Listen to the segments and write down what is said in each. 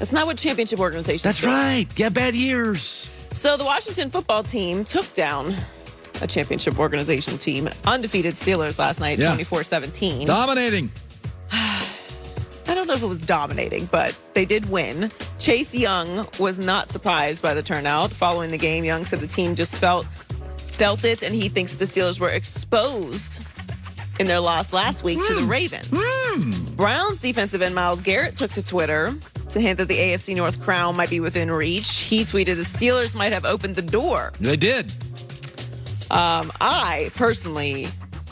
That's not what championship organizations do. That's right. Yeah, bad years. So the Washington football team took down a championship organization team, undefeated Steelers last night, 24-17. Dominating. I don't know if it was dominating, but they did win. Chase Young was not surprised by the turnout. Following the game, Young said the team just felt it, and he thinks the Steelers were exposed in their loss last week to the Ravens. Browns defensive end Myles Garrett took to Twitter to hint that the AFC North crown might be within reach. He tweeted the Steelers might have opened the door. They did. I personally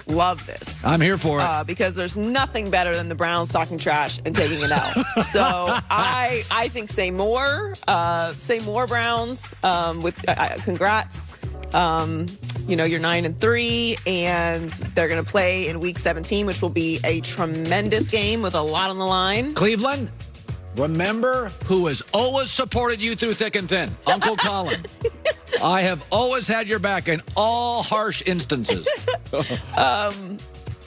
love this. I'm here for it. Because there's nothing better than the Browns talking trash and taking it out. So I think say more Browns. Congrats. You're 9-3, and they're going to play in Week 17, which will be a tremendous game with a lot on the line. Cleveland, remember who has always supported you through thick and thin? Uncle Colin. I have always had your back in all harsh instances.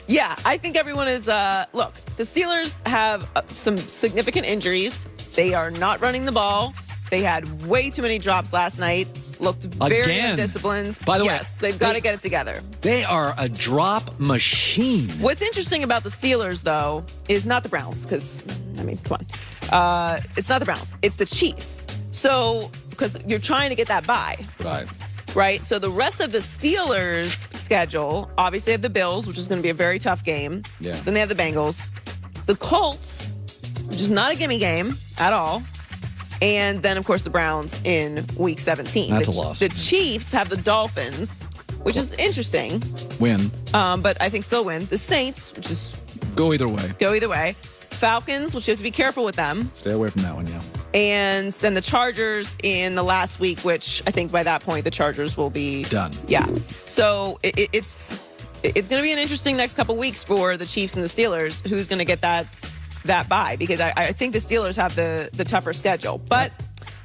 Yeah, I think everyone is, look, the Steelers have some significant injuries. They are not running the ball. They had way too many drops last night. Looked very undisciplined. By the way, they've got to get it together. They are a drop machine. What's interesting about the Steelers, though, is not the Browns, because, come on. It's not the Browns. It's the Chiefs. So, because you're trying to get that bye. Right? So the rest of the Steelers' schedule, obviously they have the Bills, which is going to be a very tough game. Yeah. Then they have the Bengals. The Colts, which is not a gimme game at all. And then, of course, the Browns in Week 17. That's a loss. The Chiefs have the Dolphins, which is interesting. Win. But I think still win. The Saints, which is... Go either way. Falcons, which you have to be careful with them. Stay away from that one, yeah. And then the Chargers in the last week, which I think by that point the Chargers will be... done. Yeah. So it's going to be an interesting next couple weeks for the Chiefs and the Steelers. Who's going to get that bye? Because I think the Steelers have the tougher schedule. But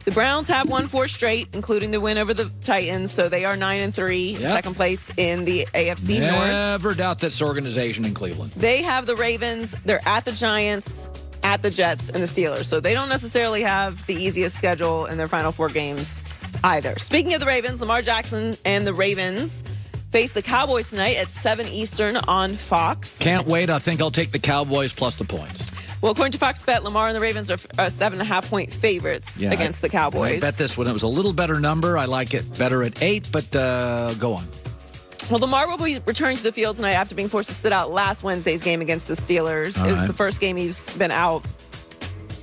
the Browns have won 4 straight, including the win over the Titans. So they are 9-3, second place in the AFC North. Never doubt this organization in Cleveland. They have the Ravens. They're at the Giants, at the Jets, and the Steelers. So they don't necessarily have the easiest schedule in their final 4 games either. Speaking of the Ravens, Lamar Jackson and the Ravens face the Cowboys tonight at 7 Eastern on Fox. Can't wait. I think I'll take the Cowboys plus the points. Well, according to Fox Bet, Lamar and the Ravens are 7.5-point favorites against the Cowboys. I bet this one. It was a little better number. I like it better at 8, but go on. Well, Lamar will be returning to the field tonight after being forced to sit out last Wednesday's game against the Steelers. It was the first game he's been out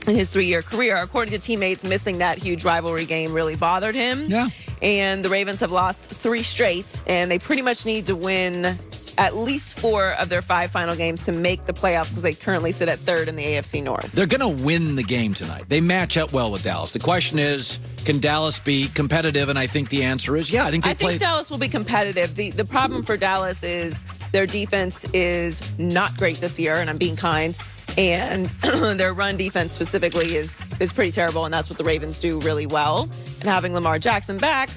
in his 3-year career. According to teammates, missing that huge rivalry game really bothered him. Yeah. And the Ravens have lost 3 straight, and they pretty much need to win at least 4 of their 5 final games to make the playoffs because they currently sit at 3rd in the AFC North. They're going to win the game tonight. They match up well with Dallas. The question is, can Dallas be competitive? And I think the answer is, yeah. I think Dallas will be competitive. The problem for Dallas is their defense is not great this year, and I'm being kind. And their run defense specifically is pretty terrible, and that's what the Ravens do really well. And having Lamar Jackson back,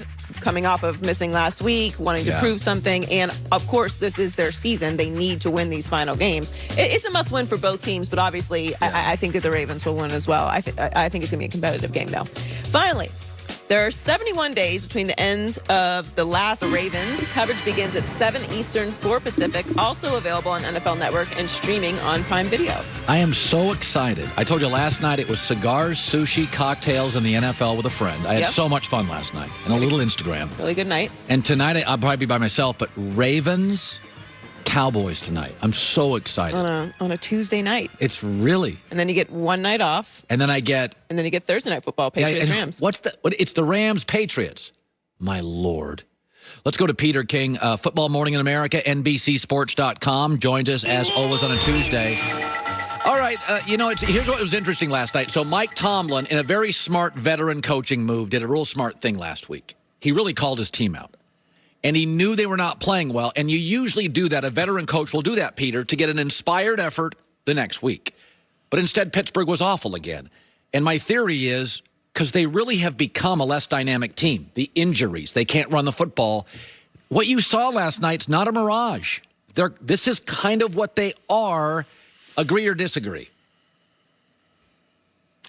coming off of missing last week, wanting to prove something, and of course this is their season. They need to win these final games. It's a must-win for both teams, but obviously I think that the Ravens will win as well. I think it's going to be a competitive game, though. Finally, there are 71 days between the end of the last Ravens. Coverage begins at 7 Eastern, 4 Pacific. Also available on NFL Network and streaming on Prime Video. I am so excited. I told you last night it was cigars, sushi, cocktails, and the NFL with a friend. I had so much fun last night. And a little Instagram. Really good night. And tonight I'll probably be by myself, but Ravens, Cowboys tonight. I'm so excited. On a Tuesday night. It's really. And then you get one night off. And then And then you get Thursday night football, Patriots-Rams. It's the Rams-Patriots. My Lord. Let's go to Peter King, Football Morning in America, NBCSports.com. Joins us, as always, on a Tuesday. All right, here's what was interesting last night. So Mike Tomlin, in a very smart veteran coaching move, did a real smart thing last week. He really called his team out. And he knew they were not playing well. And you usually do that. A veteran coach will do that, Peter, to get an inspired effort the next week. But instead, Pittsburgh was awful again. And my theory is, because they really have become a less dynamic team. The injuries, they can't run the football. What you saw last night's not a mirage. This is kind of what they are. Agree or disagree?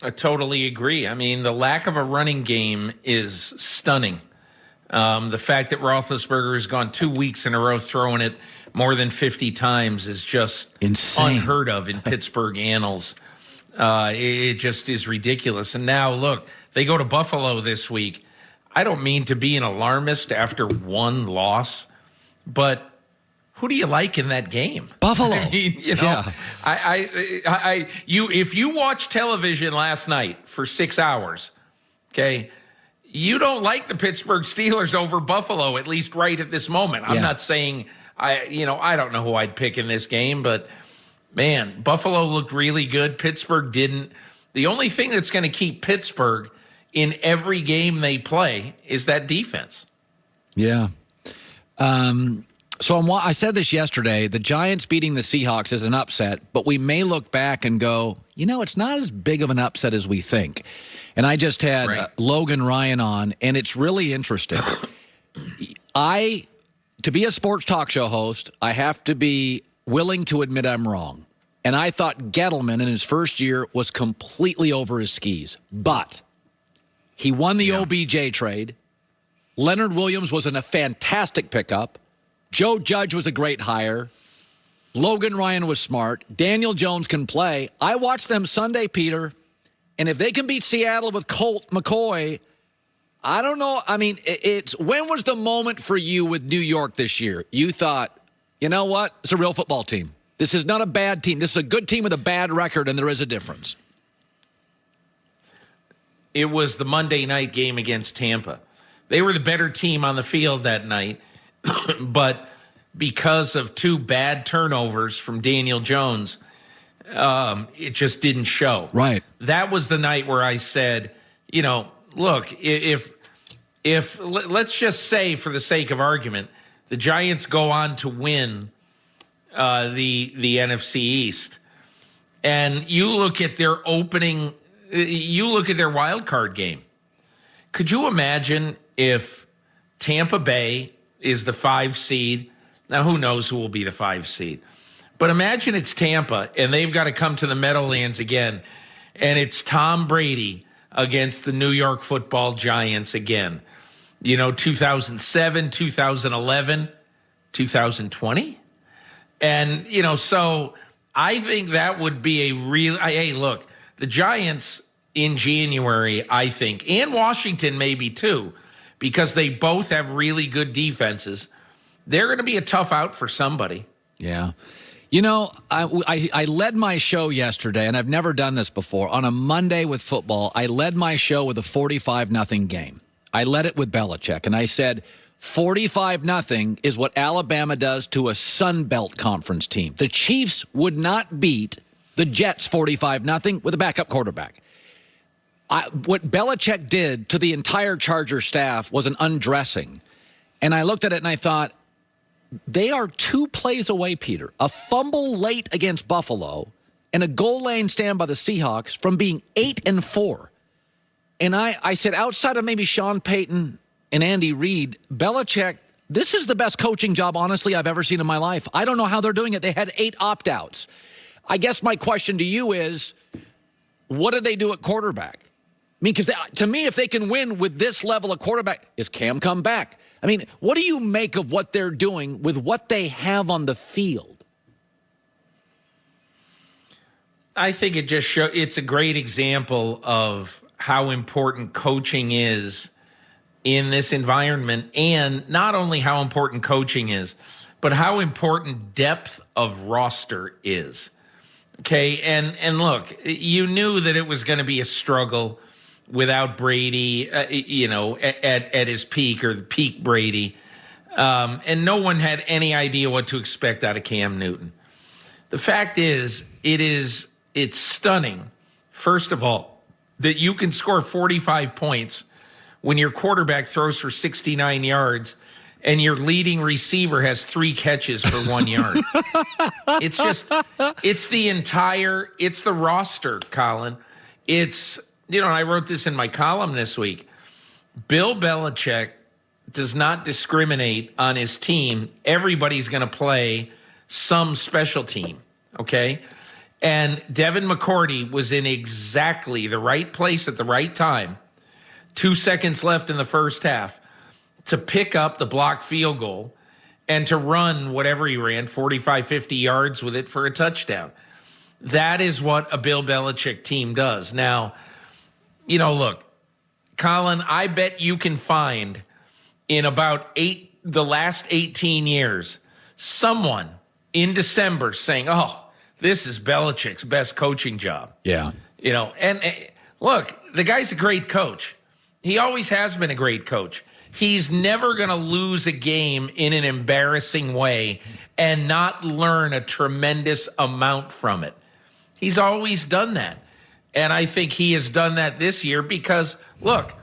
I totally agree. I mean, the lack of a running game is stunning. The fact that Roethlisberger has gone 2 weeks in a row throwing it more than 50 times is just insane, unheard of in Pittsburgh annals. It just is ridiculous. And now, look, they go to Buffalo this week. I don't mean to be an alarmist after one loss, but who do you like in that game? Buffalo. I mean, yeah. If you watch television last night for 6 hours, okay, you don't like the Pittsburgh Steelers over Buffalo, at least right at this moment. I'm not saying I don't know who I'd pick in this game, but man, Buffalo looked really good. Pittsburgh didn't. The only thing that's going to keep Pittsburgh in every game they play is that defense. Yeah. So I said this yesterday, the Giants beating the Seahawks is an upset, but we may look back and go, it's not as big of an upset as we think. And I just had Logan Ryan on, and it's really interesting. To be a sports talk show host, I have to be willing to admit I'm wrong. And I thought Gettleman in his first year was completely over his skis. But he won the OBJ trade. Leonard Williams was a fantastic pickup. Joe Judge was a great hire. Logan Ryan was smart. Daniel Jones can play. I watched them Sunday, Peter, and if they can beat Seattle with Colt McCoy, I don't know. I mean, when was the moment for you with New York this year? You thought, you know what? It's a real football team. This is not a bad team. This is a good team with a bad record, and there is a difference. It was the Monday night game against Tampa. They were the better team on the field that night. But because of 2 bad turnovers from Daniel Jones, it just didn't show. Right. That was the night where I said, look, if let's just say, for the sake of argument, the Giants go on to win the NFC East, and you look at their wild card game. Could you imagine if Tampa Bay is the 5 seed? Now, who knows who will be the 5 seed? But imagine it's Tampa, and they've got to come to the Meadowlands again, and it's Tom Brady against the New York Football Giants again. 2007, 2011, 2020. And, so I think that would be a real – hey, look, the Giants in January, I think, and Washington maybe too, because they both have really good defenses, they're going to be a tough out for somebody. Yeah. I led my show yesterday, and I've never done this before. On a Monday with football, I led my show with a 45-0 game. I led it with Belichick, and I said 45-0 is what Alabama does to a Sun Belt Conference team. The Chiefs would not beat the Jets 45-0 with a backup quarterback. What Belichick did to the entire Charger staff was an undressing. And I looked at it and I thought, they are 2 plays away, Peter. A fumble late against Buffalo and a goal line stand by the Seahawks from being 8-4. And I said, outside of maybe Sean Payton and Andy Reid, Belichick, this is the best coaching job, honestly, I've ever seen in my life. I don't know how they're doing it. They had 8 opt-outs. I guess my question to you is, what did they do at quarterback? I mean, because to me, if they can win with this level of quarterback, is Cam come back? I mean, what do you make of what they're doing with what they have on the field? I think it just shows it's a great example of how important coaching is in this environment, and not only how important coaching is, but how important depth of roster is. Okay, and look, you knew that it was going to be a struggle without Brady, at his peak, or the peak Brady. And no one had any idea what to expect out of Cam Newton. The fact is, it's stunning, first of all, that you can score 45 points when your quarterback throws for 69 yards and your leading receiver has 3 catches for 1 yard. It's the roster, Colin. And I wrote this in my column this week. Bill Belichick does not discriminate on his team. Everybody's going to play some special team, okay? And Devin McCourty was in exactly the right place at the right time, 2 seconds left in the first half, to pick up the blocked field goal and to run whatever he ran, 45, 50 yards with it for a touchdown. That is what a Bill Belichick team does. Now, look, Colin, I bet you can find in about the last 18 years, someone in December saying, oh, this is Belichick's best coaching job. Yeah. And look, the guy's a great coach. He always has been a great coach. He's never going to lose a game in an embarrassing way and not learn a tremendous amount from it. He's always done that. And I think he has done that this year because, look,